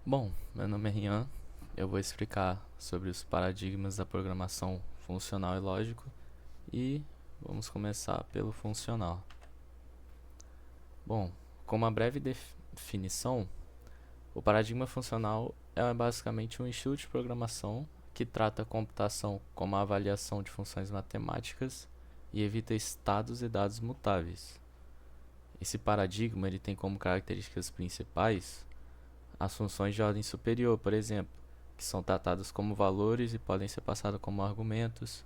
Bom, meu nome é Rian. Eu vou explicar sobre os paradigmas da programação funcional e lógico e vamos começar pelo funcional. Bom, com uma breve definição, o paradigma funcional é basicamente um estilo de programação que trata a computação como a avaliação de funções matemáticas e evita estados e dados mutáveis. Esse paradigma ele tem como características principais as funções de ordem superior, por exemplo, que são tratadas como valores e podem ser passadas como argumentos,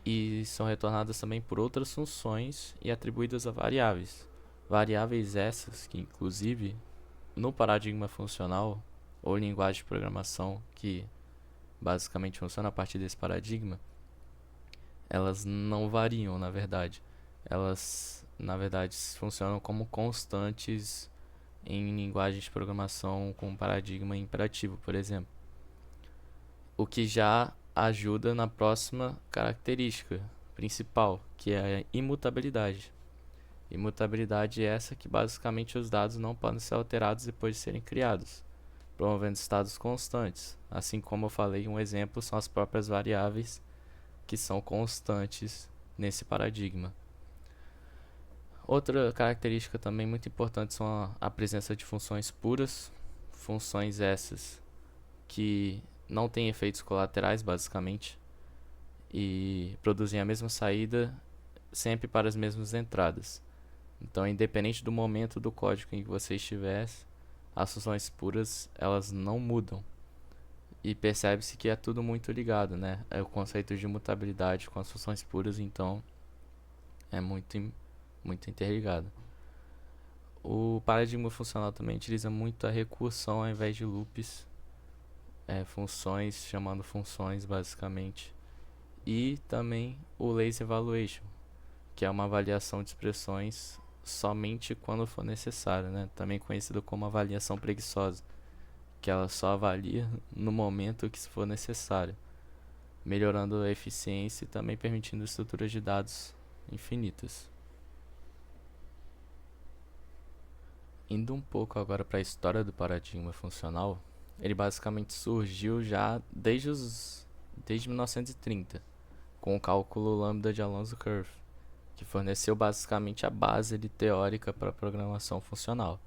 e são retornadas também por outras funções e atribuídas a variáveis. Variáveis essas que, inclusive, no paradigma funcional ou linguagem de programação que basicamente funciona a partir desse paradigma, elas não variam, na verdade. Elas, na verdade, funcionam como constantes em linguagens de programação com paradigma imperativo, por exemplo. O que já ajuda na próxima característica principal, que é a imutabilidade. Imutabilidade é essa que basicamente os dados não podem ser alterados depois de serem criados, promovendo estados constantes. Assim como eu falei, um exemplo são as próprias variáveis que são constantes nesse paradigma. Outra característica também muito importante são a presença de funções puras, funções essas que não têm efeitos colaterais, basicamente, e produzem a mesma saída sempre para as mesmas entradas. Então, independente do momento do código em que você estiver, as funções puras elas não mudam. E percebe-se que é tudo muito ligado, né? É o conceito de mutabilidade com as funções puras, então é muito interligado. O paradigma funcional também utiliza muito a recursão ao invés de loops, funções chamando funções basicamente, e também o lazy evaluation, que é uma avaliação de expressões somente quando for necessário, né? Também conhecido como avaliação preguiçosa, que ela só avalia no momento que for necessário, melhorando a eficiência e também permitindo estruturas de dados infinitas. Indo um pouco agora para a história do paradigma funcional, ele basicamente surgiu já desde 1930, com o cálculo lambda de Alonso-Curve, que forneceu basicamente a base teórica para a programação funcional.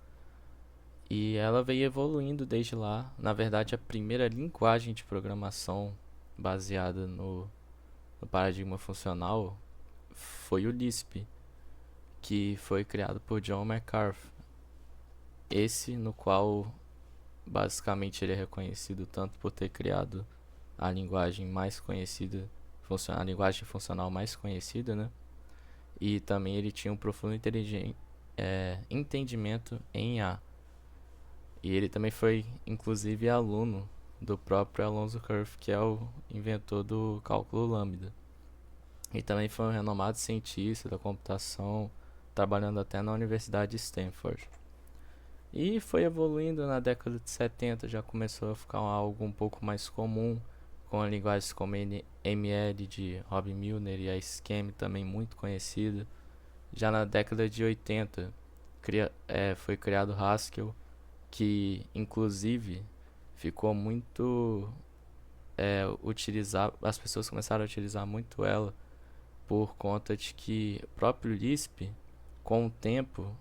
E ela veio evoluindo desde lá. Na verdade, a primeira linguagem de programação baseada no paradigma funcional foi o Lisp, que foi criado por John McCarthy. Esse no qual basicamente ele é reconhecido tanto por ter criado a linguagem mais conhecida, a linguagem funcional mais conhecida, né? E também ele tinha um profundo entendimento em A. E ele também foi, inclusive, aluno do próprio Alonso Curve, que é o inventor do cálculo lambda. E também foi um renomado cientista da computação, trabalhando até na Universidade de Stanford. E foi evoluindo na década de 70, já começou a ficar algo um pouco mais comum, com linguagens como ML de Rob Milner e a Scheme também muito conhecida. Já na década de 80 foi criado Haskell, que inclusive ficou muito as pessoas começaram a utilizar muito ela por conta de que o próprio Lisp, com o tempo,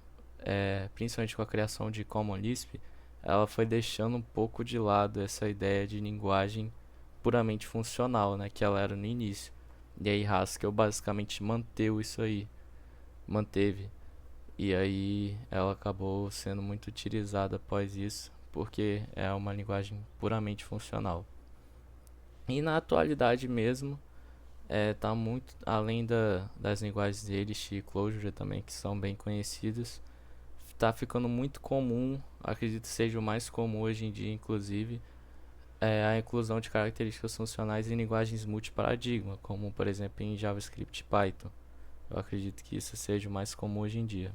principalmente com a criação de Common Lisp, ela foi deixando um pouco de lado essa ideia de linguagem puramente funcional, né, que ela era no início. E aí Haskell basicamente manteve. E aí ela acabou sendo muito utilizada após isso, porque é uma linguagem puramente funcional. E na atualidade mesmo, tá muito além das linguagens de Elixir e Clojure também, que são bem conhecidas. Tá ficando muito comum, acredito que seja o mais comum hoje em dia, inclusive, a inclusão de características funcionais em linguagens multiparadigma, como por exemplo em JavaScript e Python. Eu acredito que isso seja o mais comum hoje em dia.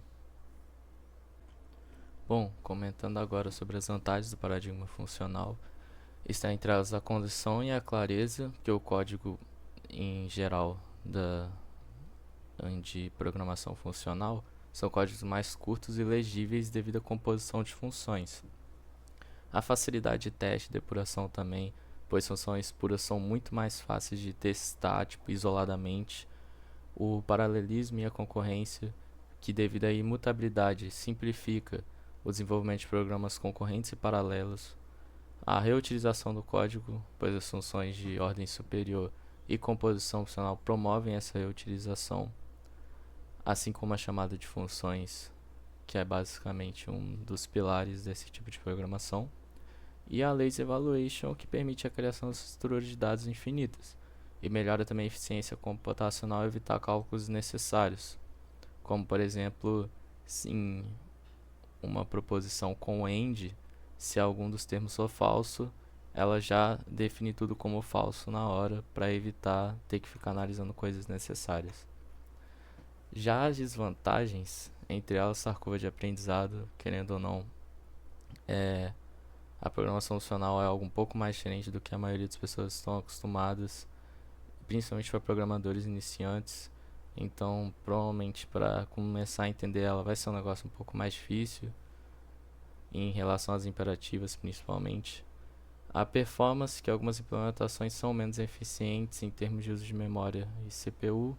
Bom, comentando agora sobre as vantagens do paradigma funcional, está entre elas a condição e a clareza, que o código em geral de programação funcional são códigos mais curtos e legíveis devido à composição de funções. A facilidade de teste e depuração também, pois funções puras são muito mais fáceis de testar, tipo, isoladamente. O paralelismo e a concorrência, que devido à imutabilidade simplifica o desenvolvimento de programas concorrentes e paralelos. A reutilização do código, pois as funções de ordem superior e composição funcional promovem essa reutilização, assim como a chamada de funções, que é basicamente um dos pilares desse tipo de programação, e a Lazy Evaluation, que permite a criação de estruturas de dados infinitas, e melhora também a eficiência computacional e evitar cálculos necessários, como por exemplo, em uma proposição com AND, se algum dos termos for falso, ela já define tudo como falso na hora para evitar ter que ficar analisando coisas necessárias. Já as desvantagens, entre elas a curva de aprendizado, querendo ou não, a programação funcional é algo um pouco mais diferente do que a maioria das pessoas estão acostumadas, principalmente para programadores iniciantes. Então, provavelmente para começar a entender ela vai ser um negócio um pouco mais difícil, em relação às imperativas principalmente. A performance, que algumas implementações são menos eficientes em termos de uso de memória e CPU.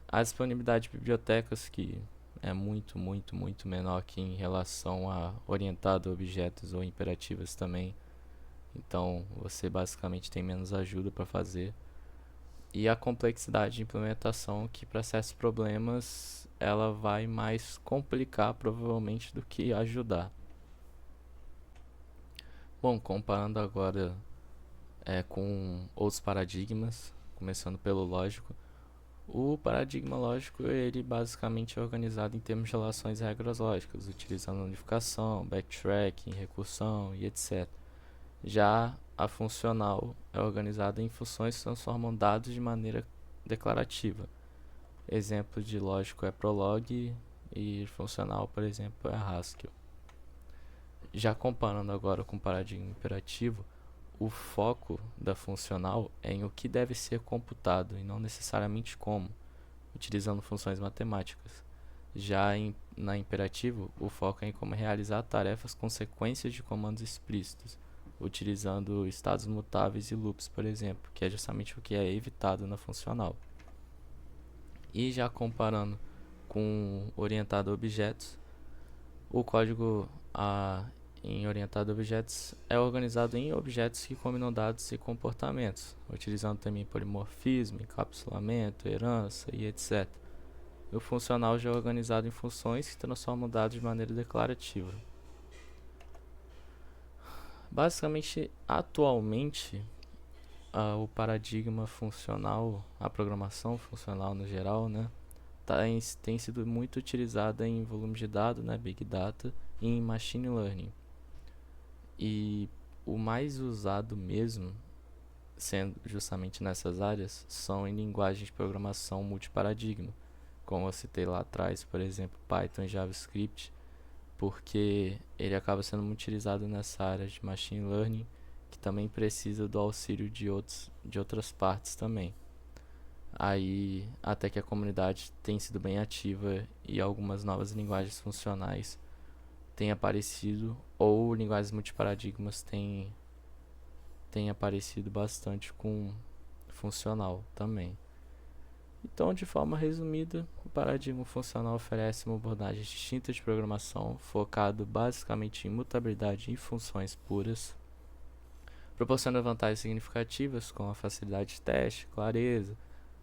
A disponibilidade de bibliotecas, que é muito, muito, muito menor que em relação a orientado a objetos ou imperativas também. Então, você basicamente tem menos ajuda para fazer. E a complexidade de implementação, que para certos problemas ela vai mais complicar provavelmente do que ajudar. Bom, comparando agora com outros paradigmas, começando pelo lógico, o paradigma lógico ele basicamente é organizado em termos de relações e regras lógicas, utilizando unificação, backtracking, recursão e etc. Já a funcional é organizada em funções que transformam dados de maneira declarativa. Exemplo de lógico é Prolog e funcional, por exemplo, é Haskell. Já comparando agora com o paradigma imperativo, o foco da funcional é em o que deve ser computado e não necessariamente como, utilizando funções matemáticas. Já na imperativo, o foco é em como realizar tarefas com sequências de comandos explícitos, utilizando estados mutáveis e loops, por exemplo, que é justamente o que é evitado na funcional. E já comparando com orientado a objetos, o código em orientado a objetos é organizado em objetos que combinam dados e comportamentos, utilizando também polimorfismo, encapsulamento, herança e etc. O funcional já é organizado em funções que transformam dados de maneira declarativa. Basicamente, atualmente, o paradigma funcional, a programação funcional no geral, né, tem sido muito utilizada em volume de dados, né, Big Data, e em Machine Learning. E o mais usado mesmo, sendo justamente nessas áreas, são em linguagens de programação multiparadigma, como eu citei lá atrás, por exemplo, Python e JavaScript, porque ele acaba sendo muito utilizado nessa área de Machine Learning, que também precisa do auxílio de outras partes também. Aí, até que a comunidade tem sido bem ativa e algumas novas linguagens funcionais têm aparecido, ou linguagens multiparadigmas têm aparecido bastante com funcional também. Então, de forma resumida, o paradigma funcional oferece uma abordagem distinta de programação, focado basicamente em mutabilidade e funções puras, proporciona vantagens significativas como a facilidade de teste, clareza,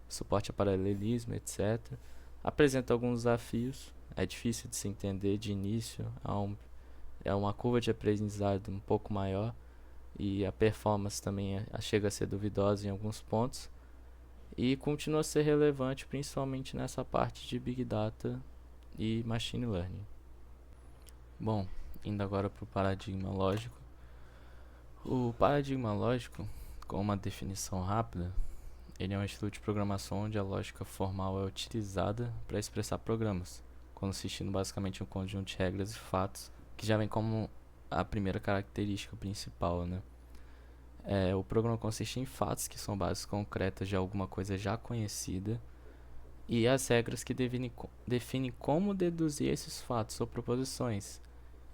suporte a paralelismo, etc. Apresenta alguns desafios, é difícil de se entender de início, é uma curva de aprendizado um pouco maior e a performance também chega a ser duvidosa em alguns pontos e continua a ser relevante principalmente nessa parte de Big Data e Machine Learning. Bom, indo agora para o paradigma lógico. O paradigma lógico, com uma definição rápida, ele é um estilo de programação onde a lógica formal é utilizada para expressar programas, consistindo basicamente em um conjunto de regras e fatos, que já vem como a primeira característica principal, né? O programa consiste em fatos, que são bases concretas de alguma coisa já conhecida, e as regras que definem como deduzir esses fatos ou proposições.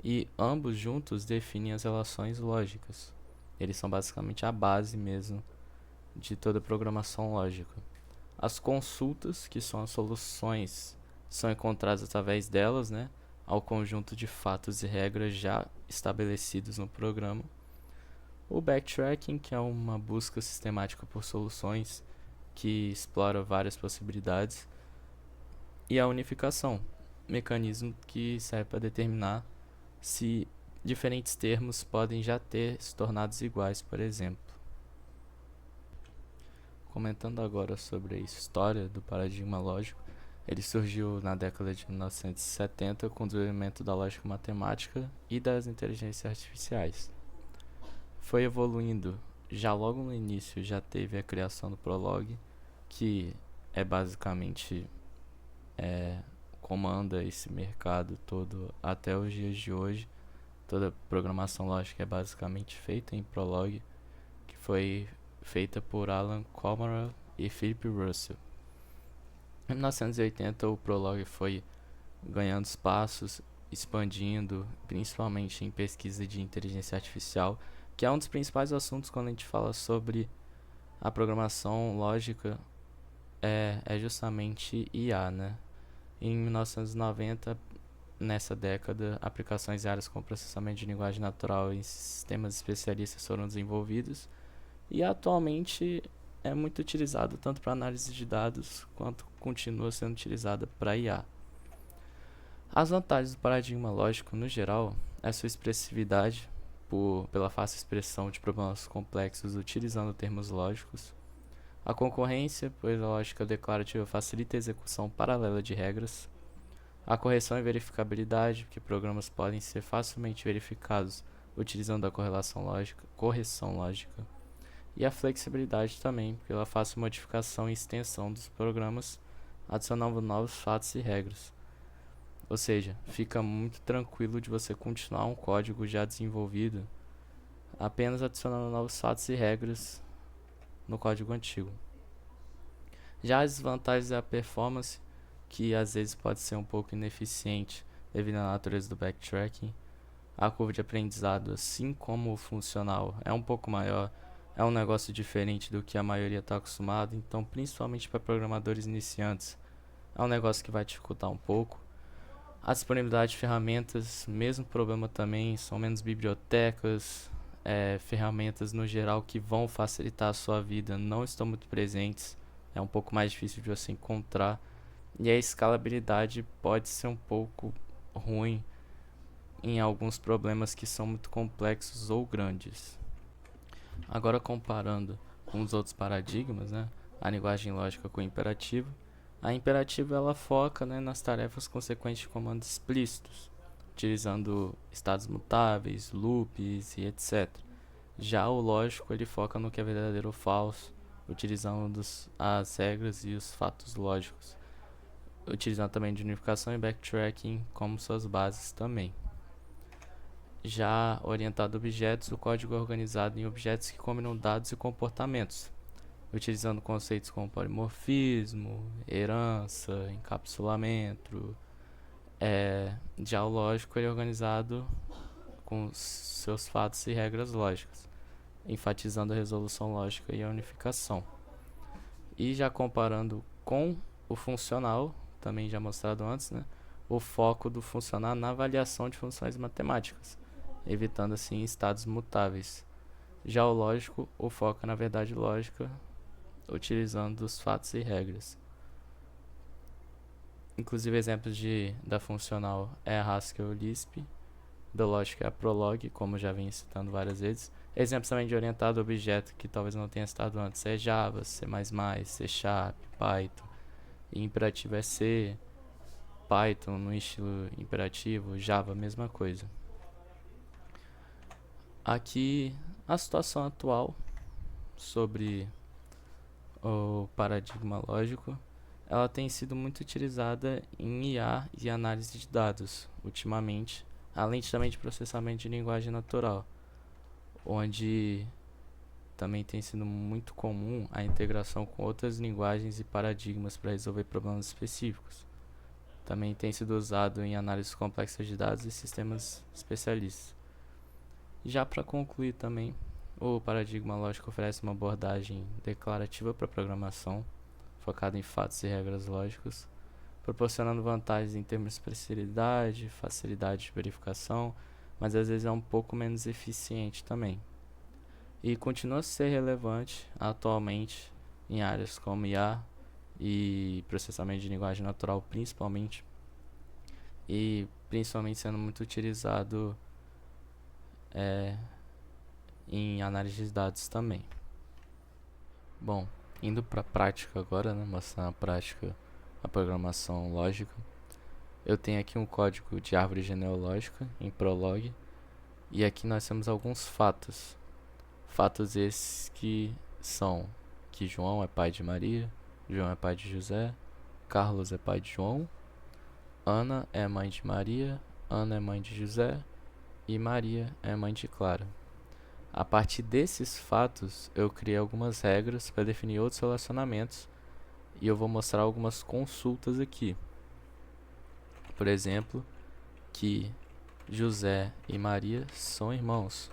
e ambos juntos definem as relações lógicas. Eles são basicamente a base mesmo de toda programação lógica. As consultas, que são as soluções, são encontradas através delas, né, ao conjunto de fatos e regras já estabelecidos no programa. O backtracking, que é uma busca sistemática por soluções que explora várias possibilidades. E a unificação, mecanismo que serve para determinar se diferentes termos podem já ter se tornado iguais, por exemplo. Comentando agora sobre a história do paradigma lógico, ele surgiu na década de 1970 com o desenvolvimento da lógica matemática e das inteligências artificiais. Foi evoluindo, já logo no início já teve a criação do Prolog, que é basicamente comanda esse mercado todo até os dias de hoje. Toda programação lógica é basicamente feita em Prolog, que foi feita por Alan Komarov e Philip Russell. Em 1980 o Prolog foi ganhando espaços, expandindo, principalmente em pesquisa de inteligência artificial, que é um dos principais assuntos quando a gente fala sobre a programação lógica, é justamente IA, né? Em 1990, nessa década, aplicações em áreas como processamento de linguagem natural e sistemas especialistas foram desenvolvidos e atualmente é muito utilizado tanto para análise de dados quanto continua sendo utilizada para IA. As vantagens do paradigma lógico, no geral, é sua expressividade, pela fácil expressão de problemas complexos utilizando termos lógicos. A concorrência, pois a lógica declarativa facilita a execução paralela de regras. A correção e verificabilidade, porque programas podem ser facilmente verificados utilizando a correção lógica. E a flexibilidade também, pela fácil modificação e extensão dos programas, adicionando novos fatos e regras. Ou seja, fica muito tranquilo de você continuar um código já desenvolvido, apenas adicionando novos fatos e regras no código antigo. Já as desvantagens é a performance, que às vezes pode ser um pouco ineficiente devido à natureza do backtracking. A curva de aprendizado, assim como o funcional, é um pouco maior, é um negócio diferente do que a maioria está acostumado, então principalmente para programadores iniciantes é um negócio que vai dificultar um pouco. A disponibilidade de ferramentas, mesmo problema também, são menos bibliotecas, ferramentas no geral que vão facilitar a sua vida não estão muito presentes, é um pouco mais difícil de você encontrar, e a escalabilidade pode ser um pouco ruim em alguns problemas que são muito complexos ou grandes. Agora comparando com os outros paradigmas, né, a linguagem lógica com o imperativo, a imperativa ela foca, né, nas tarefas consequentes de comandos explícitos, utilizando estados mutáveis, loops e etc. Já o lógico ele foca no que é verdadeiro ou falso, utilizando as regras e os fatos lógicos, utilizando também de unificação e backtracking como suas bases também. Já orientado a objetos, o código é organizado em objetos que combinam dados e comportamentos, utilizando conceitos como polimorfismo, herança, encapsulamento. Já o lógico ele é organizado com seus fatos e regras lógicas, enfatizando a resolução lógica e a unificação. E já comparando com o funcional, também já mostrado antes, né, o foco do funcional na avaliação de funções matemáticas, evitando assim estados mutáveis. Já o lógico, o foco na verdade lógica, utilizando os fatos e regras. Inclusive exemplos da funcional é a Haskell Lisp, da lógica é a Prolog, como já vim citando várias vezes. Exemplos também de orientado a objeto que talvez não tenha citado antes é Java, C++, C Sharp, Python. E imperativo é C, Python no estilo imperativo, Java, mesma coisa. Aqui a situação atual sobre o paradigma lógico, ela tem sido muito utilizada em IA e análise de dados ultimamente, além também de processamento de linguagem natural, onde também tem sido muito comum a integração com outras linguagens e paradigmas para resolver problemas específicos. Também tem sido usado em análise complexa de dados e sistemas especialistas. Já para concluir também, o paradigma lógico oferece uma abordagem declarativa para a programação, focada em fatos e regras lógicos, proporcionando vantagens em termos de expressividade, facilidade de verificação, mas às vezes é um pouco menos eficiente também. E continua a ser relevante atualmente em áreas como IA e processamento de linguagem natural, principalmente, e principalmente sendo muito utilizado em análise de dados também. Bom, indo para a prática agora, né, mostrando na prática a programação lógica, eu tenho aqui um código de árvore genealógica em Prolog, e aqui nós temos alguns fatos. Fatos esses que são que João é pai de Maria, João é pai de José, Carlos é pai de João, Ana é mãe de Maria, Ana é mãe de José e Maria é mãe de Clara. A partir desses fatos, eu criei algumas regras para definir outros relacionamentos e eu vou mostrar algumas consultas aqui. Por exemplo, que José e Maria são irmãos.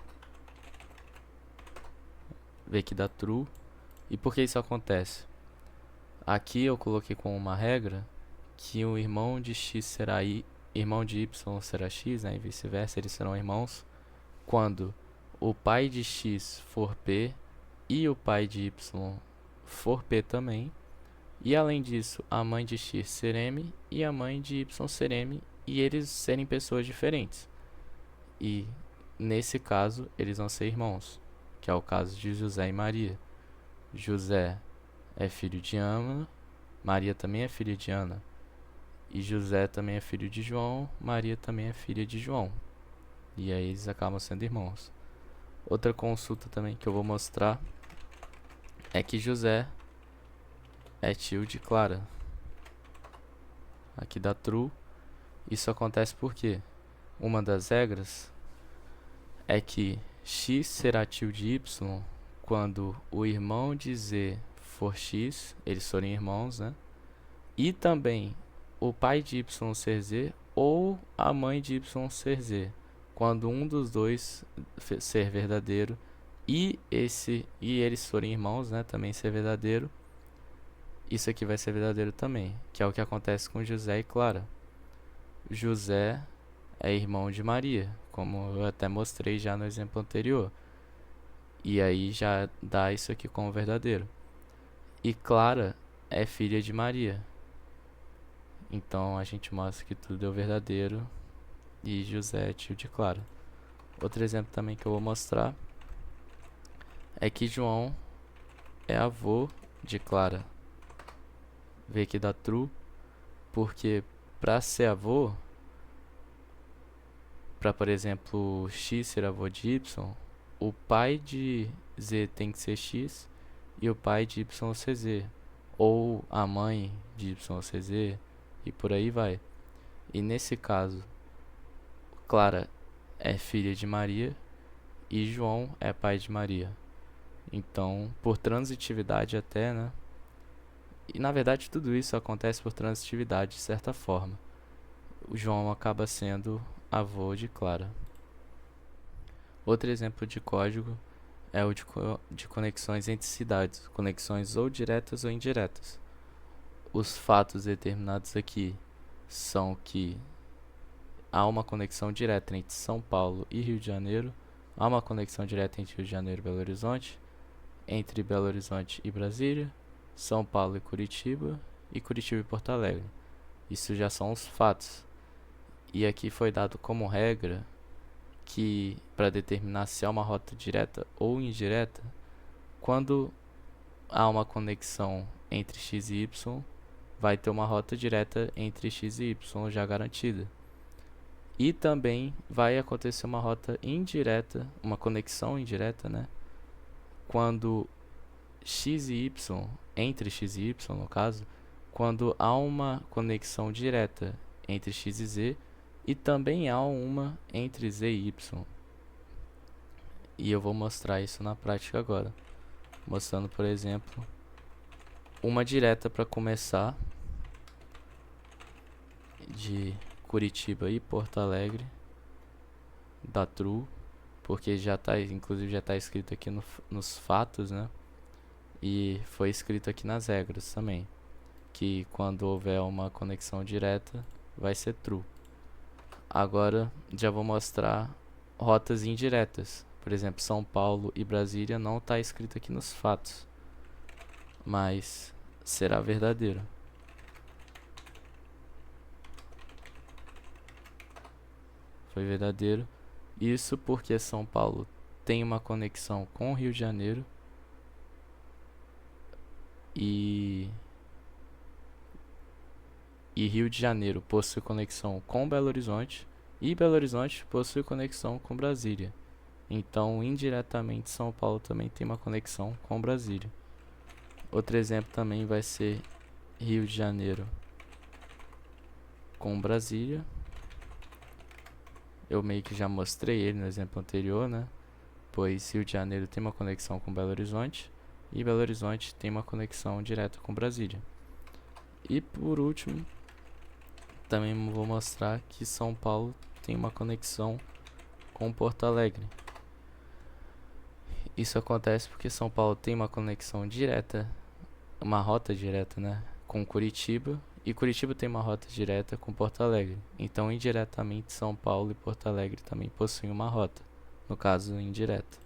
Vê que dá true. E por que isso acontece? Aqui eu coloquei como uma regra que o irmão de x será irmão de y será x, né, e vice-versa, eles serão irmãos quando o pai de x for p e o pai de y for p também, e além disso a mãe de x ser m e a mãe de y ser m, e eles serem pessoas diferentes, e nesse caso eles vão ser irmãos, que é o caso de José e Maria. José é filho de Ana, Maria também é filha de Ana, e José também é filho de João, Maria também é filha de João, e aí eles acabam sendo irmãos. Outra consulta também que eu vou mostrar é que José é tio de Clara. Aqui dá true. Isso acontece porque uma das regras é que x será tio de y quando o irmão de z for x, eles forem irmãos, né? E também o pai de y ser z ou a mãe de y ser z, quando um dos dois ser verdadeiro e eles forem irmãos, né, também ser verdadeiro. Isso aqui vai ser verdadeiro também, que é o que acontece com José e Clara. José é irmão de Maria, como eu até mostrei já no exemplo anterior. E aí já dá isso aqui como verdadeiro. E Clara é filha de Maria. Então a gente mostra que tudo é verdadeiro e José é tio de Clara. Outro exemplo também que eu vou mostrar é que João é avô de Clara. Vê que dá true, porque para ser avô, para, por exemplo, x ser avô de y, o pai de z tem que ser x e o pai de y ser z, ou a mãe de y ser z, e por aí vai. E nesse caso, Clara é filha de Maria e João é pai de Maria. Então, por transitividade até, né? E na verdade tudo isso acontece por transitividade de certa forma. O João acaba sendo avô de Clara. Outro exemplo de código é o de conexões entre cidades, conexões ou diretas ou indiretas. Os fatos determinados aqui são que há uma conexão direta entre São Paulo e Rio de Janeiro, há uma conexão direta entre Rio de Janeiro e Belo Horizonte, entre Belo Horizonte e Brasília, São Paulo e Curitiba e Porto Alegre. Isso já são os fatos. E aqui foi dado como regra que para determinar se há uma rota direta ou indireta, quando há uma conexão entre x e y, vai ter uma rota direta entre x e y já garantida. E também vai acontecer uma rota indireta, uma conexão indireta, né? Quando x e y, entre x e y no caso, quando há uma conexão direta entre x e z, e também há uma entre z e y. E eu vou mostrar isso na prática agora, mostrando, por exemplo, uma direta para começar de Curitiba e Porto Alegre dá true, porque inclusive já está escrito aqui nos fatos, né? E foi escrito aqui nas regras também, que quando houver uma conexão direta vai ser true. Agora já vou mostrar rotas indiretas. Por exemplo, São Paulo e Brasília não está escrito aqui nos fatos, mas será verdadeiro. Foi verdadeiro. Isso porque São Paulo tem uma conexão com o Rio de Janeiro e Rio de Janeiro possui conexão com Belo Horizonte e Belo Horizonte possui conexão com Brasília. Então, indiretamente, São Paulo também tem uma conexão com Brasília. Outro exemplo também vai ser Rio de Janeiro com Brasília. Eu meio que já mostrei ele no exemplo anterior, né? Pois Rio de Janeiro tem uma conexão com Belo Horizonte e Belo Horizonte tem uma conexão direta com Brasília. E por último, também vou mostrar que São Paulo tem uma conexão com Porto Alegre. Isso acontece porque São Paulo tem uma conexão direta, uma rota direta, né, com Curitiba, e Curitiba tem uma rota direta com Porto Alegre. Então, indiretamente, São Paulo e Porto Alegre também possuem uma rota, no caso, indireta.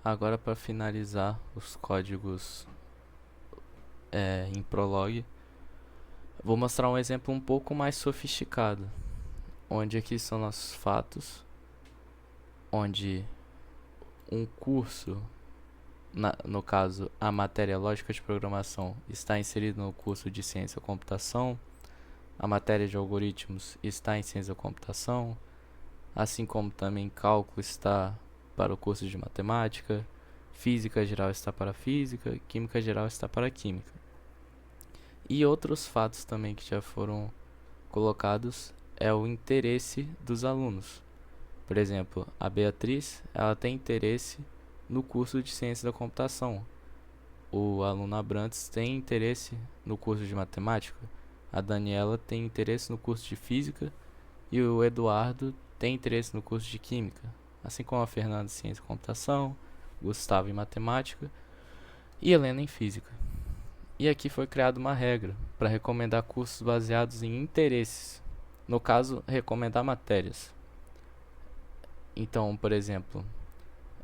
Agora, para finalizar os códigos em Prolog, vou mostrar um exemplo um pouco mais sofisticado, onde aqui são nossos fatos, onde um curso, no caso a matéria lógica de programação, está inserida no curso de ciência da computação, a matéria de algoritmos está em ciência da computação, assim como também cálculo está para o curso de matemática, física geral está para física, química geral está para química. E outros fatos também que já foram colocados é o interesse dos alunos. Por exemplo, a Beatriz, ela tem interesse no curso de ciência da computação. O aluno Abrantes tem interesse no curso de matemática. A Daniela tem interesse no curso de física e o Eduardo tem interesse no curso de química, assim como a Fernanda em ciência da computação, Gustavo em matemática e Helena em física. E aqui foi criada uma regra para recomendar cursos baseados em interesses. No caso, recomendar matérias. Então, por exemplo,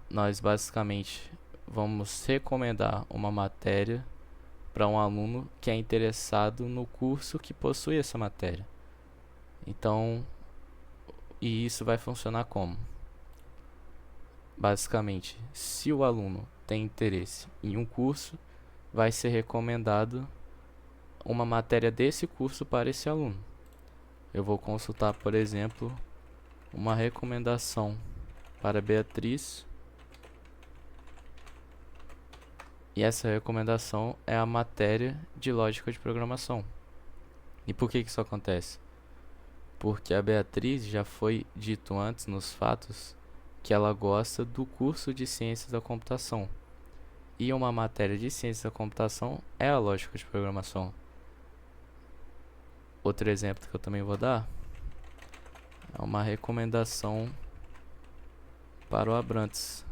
nós basicamente vamos recomendar uma matéria para um aluno que é interessado no curso que possui essa matéria. Então, e isso vai funcionar como? Basicamente, se o aluno tem interesse em um curso, vai ser recomendado uma matéria desse curso para esse aluno. Eu vou consultar, por exemplo, uma recomendação para Beatriz, e essa recomendação é a matéria de lógica de programação. E por que isso acontece? Porque a Beatriz já foi dito antes nos fatos que ela gosta do curso de ciências da computação. E uma matéria de ciência da computação é a lógica de programação. Outro exemplo que eu também vou dar é uma recomendação para o Abrantes,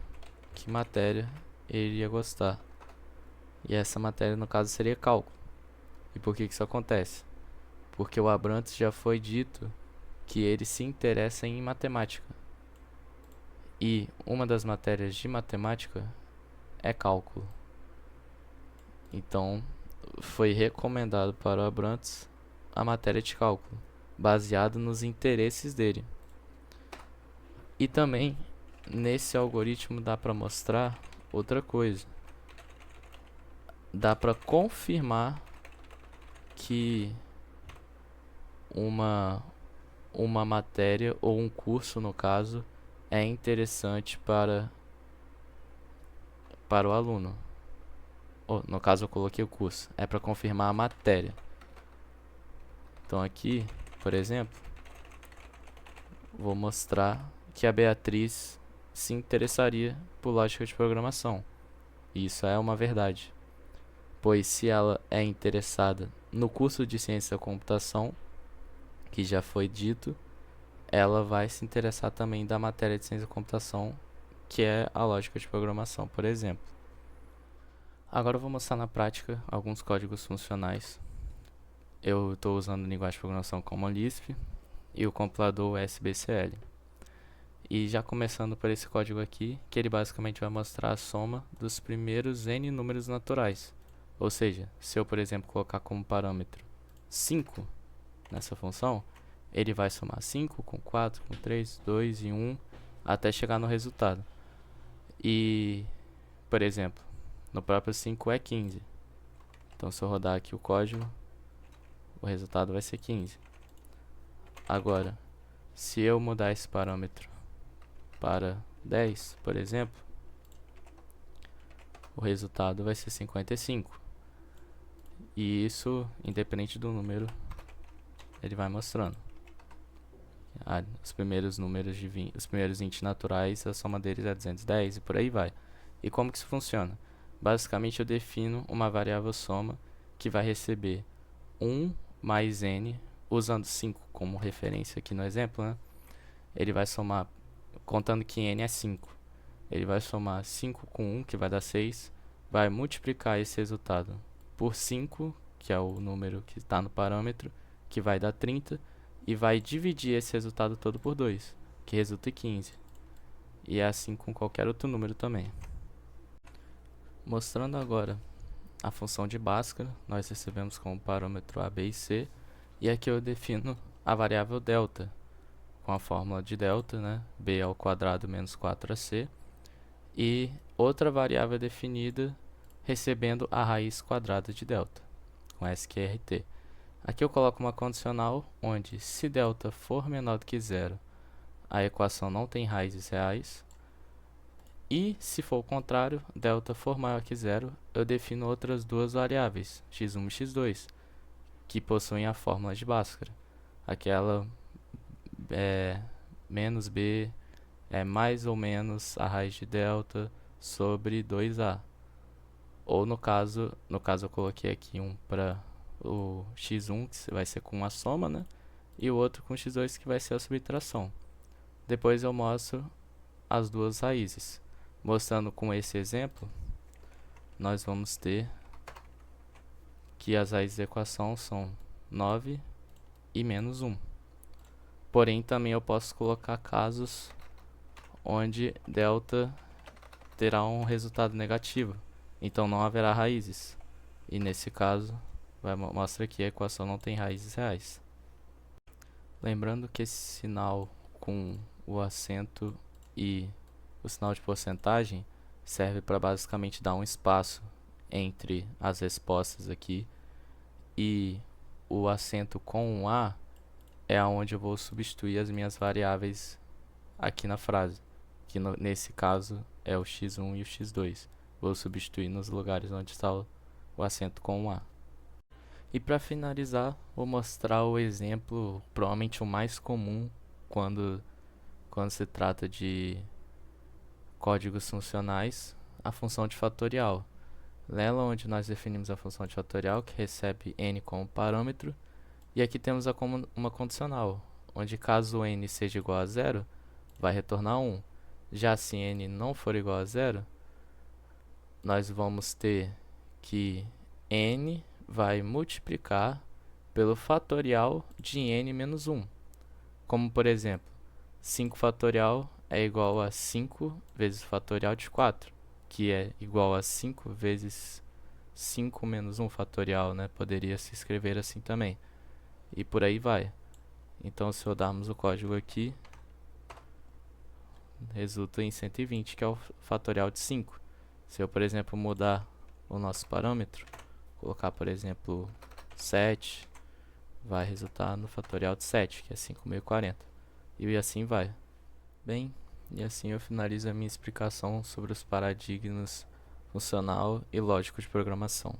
que matéria ele iria gostar. E essa matéria, no caso, seria cálculo. E por que isso acontece? Porque o Abrantes já foi dito que ele se interessa em matemática. E uma das matérias de matemática é cálculo. Então, foi recomendado para o Abrantes a matéria de cálculo, baseado nos interesses dele. E também, nesse algoritmo dá para mostrar outra coisa. Dá para confirmar que uma matéria ou um curso, no caso, é interessante para o aluno. No caso, eu coloquei o curso. É para confirmar a matéria. Então aqui, por exemplo, vou mostrar que a Beatriz se interessaria por lógica de programação. E isso é uma verdade. Pois se ela é interessada no curso de ciência da computação, que já foi dito, ela vai se interessar também da matéria de ciência da computação, que é a lógica de programação, por exemplo. Agora eu vou mostrar na prática alguns códigos funcionais. Eu estou usando linguagem de programação como a Lisp e o compilador SBCL. E já começando por esse código aqui, que ele basicamente vai mostrar a soma dos primeiros n números naturais. Ou seja, se eu, por exemplo, colocar como parâmetro 5 nessa função, ele vai somar 5 com 4, com 3, 2 e 1, até chegar no resultado. E, por exemplo, no próprio 5 é 15. Então, se eu rodar aqui o código, o resultado vai ser 15. Agora, se eu mudar esse parâmetro para 10, por exemplo, o resultado vai ser 55. E isso, independente do número, ele vai mostrando. Os primeiros números de 20, os primeiros int naturais, a soma deles é 210 e por aí vai. E como que isso funciona? Basicamente eu defino uma variável soma que vai receber 1 mais n, usando 5 como referência aqui no exemplo, né? Ele vai somar, contando que n é 5. Ele vai somar 5 com 1, que vai dar 6, vai multiplicar esse resultado por 5, que é o número que está no parâmetro, que vai dar 30, e vai dividir esse resultado todo por 2, que resulta em 15. E é assim com qualquer outro número também. Mostrando agora a função de Bhaskara, nós recebemos como parâmetro a, b e c, e aqui eu defino a variável delta, com a fórmula de delta, né? b ao quadrado menos 4ac, e outra variável definida recebendo a raiz quadrada de delta, com sqrt. Aqui eu coloco uma condicional onde, se delta for menor do que zero, a equação não tem raízes reais. E, se for o contrário, delta for maior que zero, eu defino outras duas variáveis, x1 e x2, que possuem a fórmula de Bhaskara. Aquela menos b é mais ou menos a raiz de delta sobre 2a. Ou no caso eu coloquei aqui um para o x1, que vai ser com a soma, né? E o outro com x2, que vai ser a subtração. Depois eu mostro as duas raízes. Mostrando com esse exemplo, nós vamos ter que as raízes da equação são 9 e menos 1. Porém, também eu posso colocar casos onde delta terá um resultado negativo. Então, não haverá raízes. E nesse caso, mostra que a equação não tem raízes reais. Lembrando que esse sinal com o acento e o sinal de porcentagem serve para basicamente dar um espaço entre as respostas aqui, e o acento com um A é onde eu vou substituir as minhas variáveis aqui na frase, que nesse caso é o x1 e o x2. Vou substituir nos lugares onde está o acento com um A. E para finalizar, vou mostrar o exemplo, provavelmente o mais comum quando se trata de códigos funcionais, a função de fatorial. Nela onde nós definimos a função de fatorial, que recebe n como parâmetro, e aqui temos uma condicional, onde caso n seja igual a zero, vai retornar 1. Já se n não for igual a zero, nós vamos ter que n vai multiplicar pelo fatorial de n menos 1. Como, por exemplo, 5 fatorial é igual a 5 vezes o fatorial de 4, que é igual a 5 vezes 5 menos 1 fatorial, né? Poderia se escrever assim também. E por aí vai. Então, se rodarmos o código aqui, resulta em 120, que é o fatorial de 5. Se eu, por exemplo, mudar o nosso parâmetro, colocar, por exemplo, 7, vai resultar no fatorial de 7, que é 5.040. E assim vai. Bem, e assim eu finalizo a minha explicação sobre os paradigmas funcional e lógico de programação.